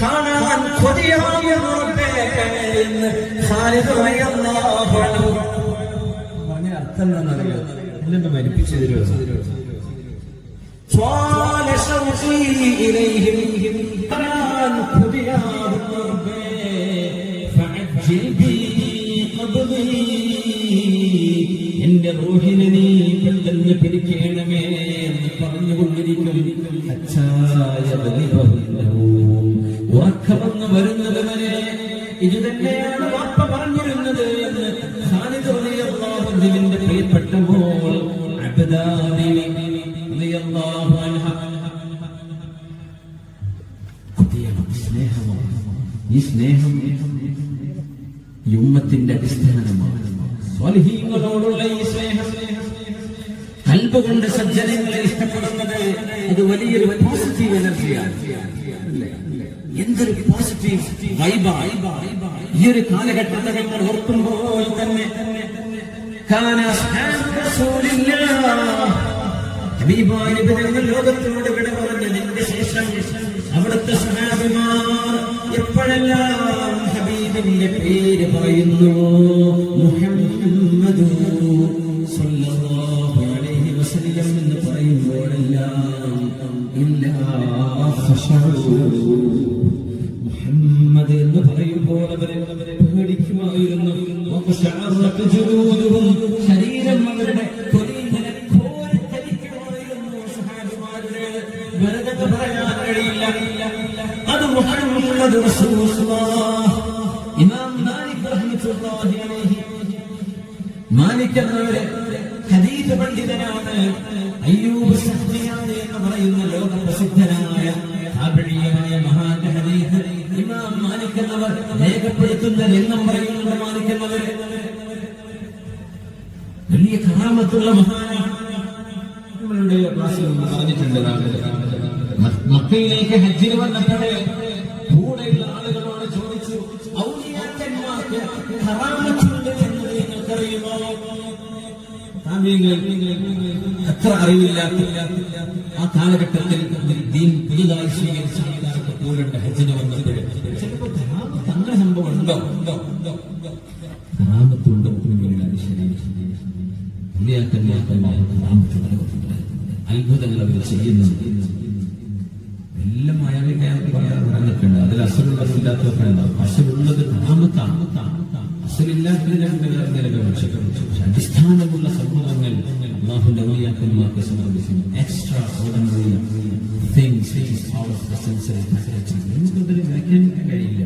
കാണാൻ കൊതിയാവുന്ന ഖാലിദ് റളിയല്ലാഹു അൻഹു പറഞ്ഞ അർത്ഥം എന്താണെന്നറിയോ? എന്നെ മരിപ്പിച്ചു തരുമോ? എന്റെ റൂഹിനെ നീ പെട്ടെന്ന് പിടിക്കണമേ എന്ന് പറഞ്ഞുകൊണ്ടിരിക്കും. ഉറക്കമെന്ന് വരുന്നത് വരെ ഇത് തന്നെയാണ് വാപ്പ പറഞ്ഞിരുന്നത് എന്ന് ഖാലിദ് റളിയല്ലാഹു അൻഹുവിന്റെ പ്രിയപ്പെട്ട മോൾ അബ്ദാ ബീവി റളിയല്ലാഹു അൻഹ. ഈ സ്നേഹം ഈ ഉമ്മത്തിന്റെ അടിസ്ഥാനമാണ്. സ്വാലിഹീങ്ങളോടുള്ള ഈ സ്നേഹം, ഖൽബ് കൊണ്ട് സജ്ജനങ്ങളെ ഇഷ്ടപ്പെടുന്നത്, അത് വലിയൊരു പോസിറ്റീവ് എനർജിയാണ്. എന്തൊരു പോസിറ്റീവ് വൈബാണ് ഈ ഒരു കാലഘട്ടത്തെ നമ്മൾ ഓർക്കുമ്പോൾ തന്നെ. ലോകത്തോട് വിട പറഞ്ഞതിന്റെ ശേഷം അവിടുത്തെ സഹാബിമാർ എപ്പോഴെല്ലാം ഹബീബിന്റെ പേര് പറയുന്നു, മുഹമ്മദ് സ്വല്ലല്ലാഹു അലൈഹി വസല്ലം എന്ന് പറയുമ്പോഴെല്ലാം മുഹമ്മദ് എന്ന് പറയുമ്പോൾ അവരെ പേടിക്കുമായിരുന്നു. ശരീരം അവരുടെ വെറുതെ പറയാൻ കഴിയില്ല. അത് മുഹമ്മദ് റസൂലുള്ളാഹ്. ഇമാം മാലിക് റഹ്മത്തുള്ളാഹി അലൈഹി, മാലിക് എന്നവരെ ഹദീസ് പണ്ഡിതനാണ്. അയ്യൂബ് സഖ്തിയാനി എന്ന് പറയുന്ന ലോക പ്രസിദ്ധനായ താബിഈയായ മഹാന്റെ ഹദീസ് ഇമാം മാലിക് എന്നവർ രേഖപ്പെടുത്തുന്ന രംഗം പറയുന്നുണ്ട്. മാലിക് എന്നവർ വലിയ കറാമത്തുള്ള മഹാനാണ്. നമ്മളുടെ ക്ലാസ്സിൽ പറഞ്ഞിട്ടുണ്ട്. മക്കയിലേക്ക് ഹജ്ജിന് വന്നപ്പോഴേ കൂടെയുള്ള ആളുകളോട് ചോദിച്ചു, ഔലിയാക്കന്മാർക്ക് കറാമത്തുണ്ട് എന്ന് നിങ്ങൾക്കറിയുമോ? എത്ര അറിവില്ലാത്ത ആ കാലഘട്ടത്തിൽ ദീൻ പുതുതായി സ്വീകരിച്ച ആൾക്കാർക്ക് കൂടെ ഹജ്ജിന് വന്നപ്പോഴേ ചിലപ്പോൾ കറാമത്ത് അങ്ങനെ സംഭവം ഉണ്ടോ? കറാമത്തുണ്ടോ? അത്ഭുതങ്ങൾ അവർ ചെയ്യുന്നുണ്ട്. എല്ലാം അയാൾക്ക് പറഞ്ഞിട്ടുണ്ട്. അതിൽ അസുഖമുള്ളതില്ലാത്തതൊക്കെ ഉണ്ടാവും. അസുഖമുള്ളത് കറാമത്താണ്. അസുഖമില്ലാത്തതിനെ അടിസ്ഥാനമുള്ള സംഭവങ്ങൾ അല്ലാഹുവിന്റെ ഔലിയാക്കന്മാർക്ക് സമർപ്പിക്കുന്നു. Extra ordinary things out of the sensory faculty. നമുക്കതിന് വ്യാഖ്യാനിക്കാൻ കഴിയില്ല.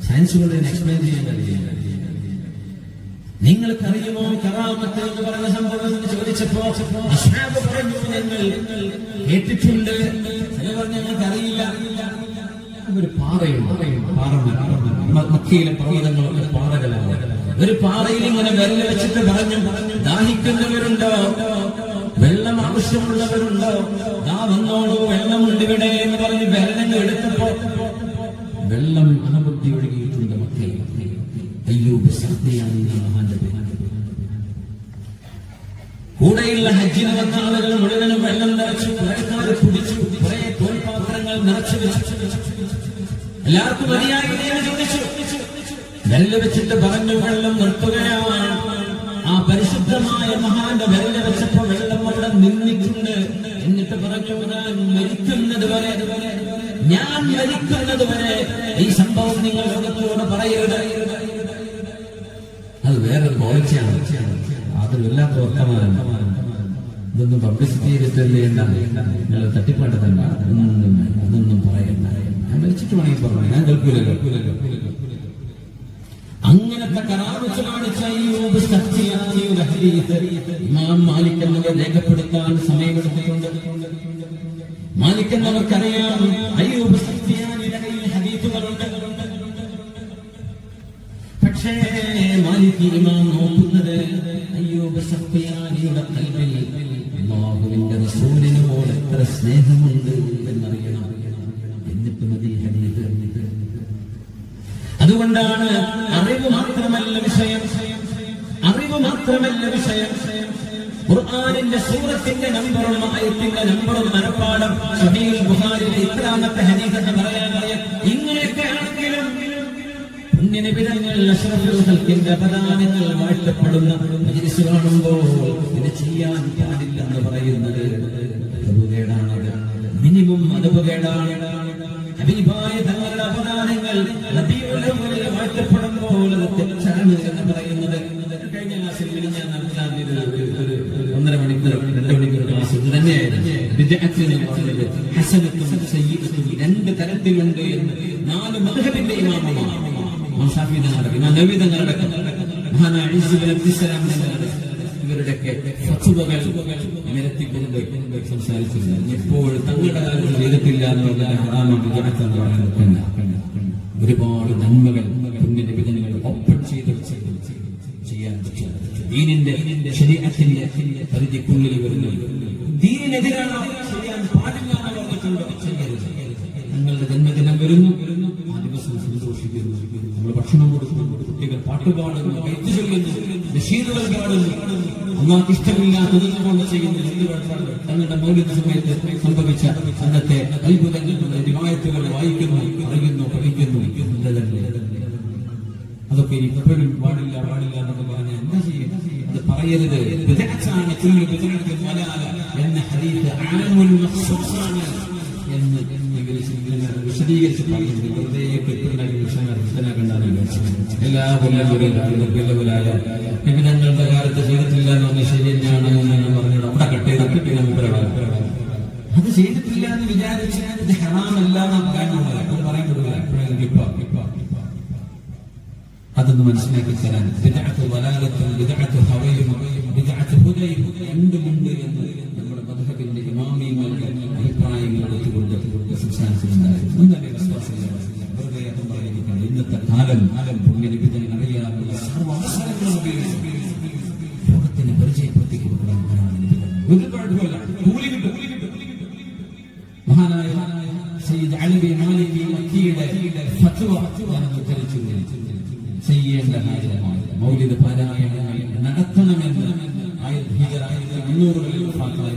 സയൻസ് കൊണ്ട് എക്സ്പ്ലെയിൻ ചെയ്യാൻ കഴിയില്ല. നിങ്ങൾക്കറിയുമോ കറാമത്ത് എന്ന് പറഞ്ഞ സംഭവം എന്ന് ചോദിച്ചപ്പോ അസ്ഹാബ് പറഞ്ഞു, ഞങ്ങൾ കേട്ടിട്ടുണ്ട്. ചിലവർ ഞങ്ങൾക്കറിയില്ല. ഒരു പാറയുണ്ട്. മക്കയിലെ പർവ്വതങ്ങളൊക്കെ പാറകളാണ്. ഒരു പാറയിൽ ഇങ്ങനെ വിരൽ വെച്ചിട്ട് പറഞ്ഞു, ദാഹിക്കുന്നവരുണ്ടോ? വെള്ളം ആവശ്യമുള്ളവരുണ്ടോ? ദാ വന്നോളൂ, വെള്ളമുണ്ട് ഇവിടെ എന്ന് പറഞ്ഞ് വിരലങ്ങ് എടുത്തപ്പോ വെള്ളം അനബുദ്ധി ഒഴുകിയിട്ടുണ്ട് മക്കയിൽ. അയ്യൂബ് സഖ്തിയാനി മഹാന്റെ പേര്. കൂടെയുള്ള ഹജ്ജിന് വന്ന ആളുകൾ മുഴുവനും വെള്ളം നിറച്ചു, കുറെ കുടിച്ചു, കുറെ തോൽപാത്രങ്ങൾ നിറച്ചു വെച്ചു. എല്ലാവർക്കും മതിയായി ചോദിച്ചു. വിരല് വെച്ചിട്ട് പറഞ്ഞു, വെള്ളം നിർത്തുകയാണ്. ആ പരിശുദ്ധമായ മഹാന്റെ വിരല് വെച്ചപ്പോ വെള്ളം അവിടെ നിന്നിട്ടുണ്ട്. എന്നിട്ട് പറഞ്ഞു, ഞാൻ മരിക്കുന്നത് വരെ ഈ സംഭവം നിങ്ങൾ ലോകത്തോട് പറയരുത്. അത് വേറൊരു പോളിസിയാണ്. അതൊരു വല്ലാത്ത വർത്തമാനം. ഇതൊന്നും പബ്ലിസിറ്റി ചെയ്തിട്ടല്ല, നിങ്ങൾ തട്ടിപ്പാട്ടത്തല്ല, അതൊന്നും പറയണ്ട. ഞാൻ മരിച്ചിട്ട് വേണമെങ്കിൽ പറഞ്ഞു, ഞാൻ കേൾക്കൂലല്ലോ. അങ്ങനത്തെ കറാമത്ത് കാണിച്ച അയ്യൂബ് സഖ്തിയാനിയുടെ ഹദീസ് ഇമാം മാലിക് എന്നവർ രേഖപ്പെടുത്താൻ സമയമെടുത്തിട്ടുണ്ട്. മാലിക് എന്നവർക്കറിയാം അയ്യൂബ് സഖ്തിയാനിയുടെ കയ്യിൽ ഹദീസുകളുണ്ട്. പക്ഷേ മാലിക് ഇമാം നോക്കുന്നത് അയ്യൂബ് സഖ്തിയാനിയുടെ ഖൽബിൽ അല്ലാഹുവിന്റെ റസൂലിനോട് എത്ര സ്നേഹമുണ്ട് എന്നറിയണം. എന്നിട്ട് മതി ഹദീസ്. അതുകൊണ്ടാണ് അറിവ് മാത്രമല്ല വിഷയം. ഖുർആനിന്റെ സൂറത്തിന്റെ നമ്പറും ആയത്തിന്റെ നമ്പറും മനപ്പാഠം സഹീഹുൽ ബുഖാരിയിലെ ഇത്രാമത്തെ ഹദീസ് എന്ന് പറയാൻ അഷ്റഫുൽ ഖൽഖിന്റെ അപദാനങ്ങൾ വാഴ്ത്തപ്പെടുന്ന മജ്‌ലിസ് കാണുമ്പോൾ ഇത് ചെയ്യാൻ പാടില്ലെന്ന് പറയുന്നത് അതുകേടാണ്. മിനിമം അതുകേടാണ്. ഹബീബായ തങ്ങളുടെ അപദാനങ്ങൾ റബീഉൽ അവ്വലിൽ വാഴ്ത്തപ്പെടുമ്പോൾ അത് തെറ്റാണ് എന്ന് പറയുന്നത്. കഴിഞ്ഞ ക്ലാസ്സിൽ ഞാൻ നടത്താൻ ഒരു 1.5 മണിക്കൂർ 2 മണിക്കൂർ ക്ലാസ് ഇത് തന്നെയായിരുന്നു. ബിദ്അത്തിന് പറയുന്നത് ഹസനത്തും സയ്യിഅത്തും 2 തരത്തിലുണ്ട് എന്ന് 4 മദ്ഹബിന്റെ ഇമാമുമാർ ഷാഫി തങ്ങളുടെ ഇമാം നബവി തങ്ങളുടെ മഹാനായ ഇസ്മാഈൽ ഇബ്നു അബ്ദുസ്സലാം തങ്ങളുടെ ഇവരുടെയൊക്കെ ഫത്വകൾ നിരത്തിക്കൊണ്ട് സംസാരിച്ചിട്ടുണ്ട്. ഇപ്പോൾ തങ്ങളുടെ കാലത്ത് ചെയ്തിട്ടില്ല എന്നുള്ള ഹറാമാണ് ബിദ്അത്ത് പറയുന്നത്. ഒരുപാട് നന്മകൾ പുണ്യനിബിധനകൾ ഓപ്പൺ ചെയ്ത് ചെയ്യാൻ പറ്റും. ദീനിന്റെ ശരീഅത്തിന്റെ പരിധിക്കുള്ളിൽ വരുന്ന ദീനിനെതിരാണ് ചെയ്യാൻ പാടില്ല എന്ന് പറഞ്ഞിട്ടുണ്ടോ? ചെയ്യരുത്. നിങ്ങളുടെ ജന്മദിനം വരുന്നു, ആ ദിവസം സന്തോഷിക്കുന്നു, നമ്മൾ ഭക്ഷണം കൊടുക്കുന്നു, കുട്ടികൾ പാട്ടുപാടുന്നു, കൈത്ത് ചൊല്ലുന്നു, നശീദുകൾ പാടുന്നു. അള്ളാഹ്ക്ക് ഇഷ്ടമില്ലാത്തതുകൊണ്ട് ചെയ്യുന്നു. തങ്ങളുടെ മൗലിദ് സമയത്ത് സംഭവിച്ച അന്നത്തെ അത്ഭുതങ്ങളുടെ റിവായത്തുകൾ വായിക്കുന്നു, അറിയുന്നു, പഠിക്കുന്നു. അതൊക്കെ ഇപ്പോഴും പാടില്ല എന്നൊക്കെ പറഞ്ഞാൽ എന്താ ചെയ്യും? അത് പറയരുത്. എന്ന ഹദീസ് എന്ന് വിശദീകരിച്ച് പറയുന്നത് വെറുതെ എല്ലാ കൊല്ലവരായ നിബിധങ്ങളുടെ കാലത്ത് ചെയ്തിട്ടില്ല എന്ന് പറഞ്ഞാൽ ശരി തന്നെയാണ് എന്ന് പറഞ്ഞത് അവിടെ കട്ട് ചെയ്തിട്ട് പിന്നെ അത് ചെയ്തിട്ടില്ല എന്ന് വിചാരിച്ച് ഇത് ഹറാമല്ല എന്ന് പറയാൻ പറ്റില്ല. അതൊന്ന് മനസ്സിലാക്കി തരാൻ ബിദ്അത്ത് വലാലത്തും ബിദ്അത്ത് ഹവയും ബിദ്അത്ത് ഹുദയും രണ്ടുമുണ്ട് എന്ന് നമ്മുടെ മദ്ഹബിന്റെ ഇമാമിയങ്ങളുടെ അഭിപ്രായങ്ങൾ എടുത്തുകൊണ്ട് സംസാരിച്ചിട്ടുണ്ടായിരുന്നു. വെറുതെ അതും പറയുന്നുണ്ട്. ഇന്നത്തെ കാലം പുണ്യനിബിധന അറിയാനുള്ള സർവ്വ അവസരങ്ങളും ഉപയോഗിച്ച് ലോകത്തിന് പരിചയപ്പെടുത്തി കൊടുക്കണമെന്നാണ് ഒരു കുഴപ്പമില്ല. കൂലി കിട്ടും. മഹാനായ സയ്യിദ് അലി മാലികി മക്കിയുടെ ഫത്വ ഞാൻ ഉദ്ധരിച്ചു. ചെയ്യേണ്ട കാര്യമാണ് മൗലിദ് പാരായണങ്ങൾ നടത്തണമെന്ന് 1300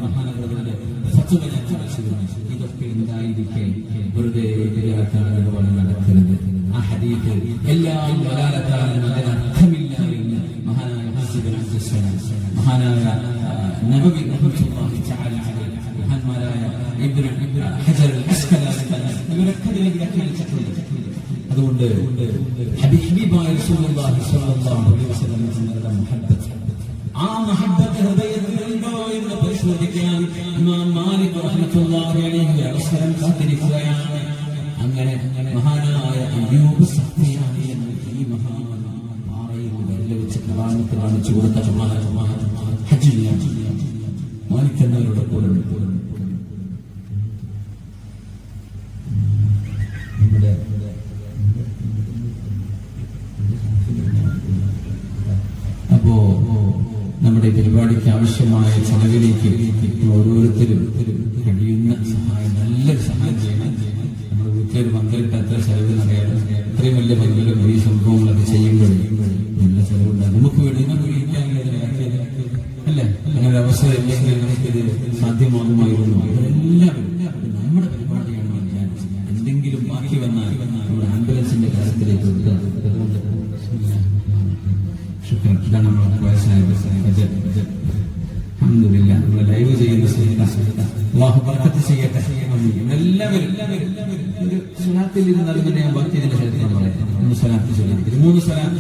മഹാനഗരങ്ങളുടെ ഫത്വ ഞാൻ ചർച്ചയാണ്. ഇതൊക്കെ ഉണ്ടായിരിക്കെ വെറുതെ എതിരാക്കാനുള്ള പണി നടക്കരുത്. ആ ഹദീസ് എല്ലാം വലാലത്താലും അതിനർത്ഥമില്ല എന്ന് മഹാനായ മഹാനായ നബവി റഹ്മത്തുള്ളാഹി തആല അലൈഹി മഹാന്മാരായ ഇബ്നു ഹജർ അൽ അസ്ഖലാനി ഇവരൊക്കെ ഇതിലേക്ക് വ്യാഖ്യാനിച്ചിട്ടുണ്ട്. അതുകൊണ്ട് ഹബീബായ റസൂലുള്ളാഹി സ്വല്ലല്ലാഹു അലൈഹി വസല്ലം തങ്ങളുടെ മുഹബ്ബത്ത്, ആ മുഹബ്ബത്ത് ഹൃദയത്തിലുണ്ടോ എന്ന് പരിശോധിക്കാൻ ഇമാം മാലിക് റഹ്മത്തുള്ളാഹി അലൈഹി അവസരം കാത്തിരിക്കുകയാണ്. അങ്ങനെ മഹാനായ അയ്യൂബ് സഖ്തിയാനി എന്ന ഈ മഹാൻ പാറയിൽ വിരൽ വെച്ച് ഖുർആനിൽ കാണിച്ചു കൊടുത്ത ഹജ്ജിയാണ് മാലിക് എന്നവരുടെ കൂടെ നമ്മുടെ പരിപാടിക്ക് ആവശ്യമായ ചെലവിലേക്ക് ഓരോരുത്തരും കഴിയുന്ന സഹായം, നല്ലൊരു സഹായം ചെയ്യണം. നമ്മുടെ വീട്ടിലൊരു പങ്കെടുത്ത അത്ര ചെലവ് അറിയാം. ഇത്രയും വലിയ പങ്കുകളും ഈ സംഭവങ്ങളൊക്കെ ചെയ്യുമ്പോൾ നല്ല ചെലവുണ്ടാകും. നമുക്ക് അല്ലേ? അങ്ങനെ ഒരു അവസരം ഇല്ലെങ്കിൽ നമുക്കിത് സാധ്യമാകുമായിരുന്നു. അവരെല്ലാവരും നമ്മുടെ പരിപാടിയാണ് വിചാരിച്ചത്. എന്തെങ്കിലും ബാക്കി വന്നാൽ നമ്മുടെ ആംബുലൻസിന്റെ കാര്യത്തിലേക്ക് ഇതാണ് നമ്മുടെ വയസ്സായ അൽഹംദുലില്ലാഹ് നമ്മൾ ലൈവ് ചെയ്യുന്ന അല്ലാഹു ബർക്കത്ത് ചെയ്യട്ടെ. എല്ലാവരും ഒരു സ്വലാത്തിൽ ഇരുന്ന് അതിന്റെ ബാക്കി ഇതിന്റെ ചരിത്രം പറയാം. 3 സ്വലാത്ത് ചൊല്ലിയിരിക്കും. 3 സ്വലാത്ത്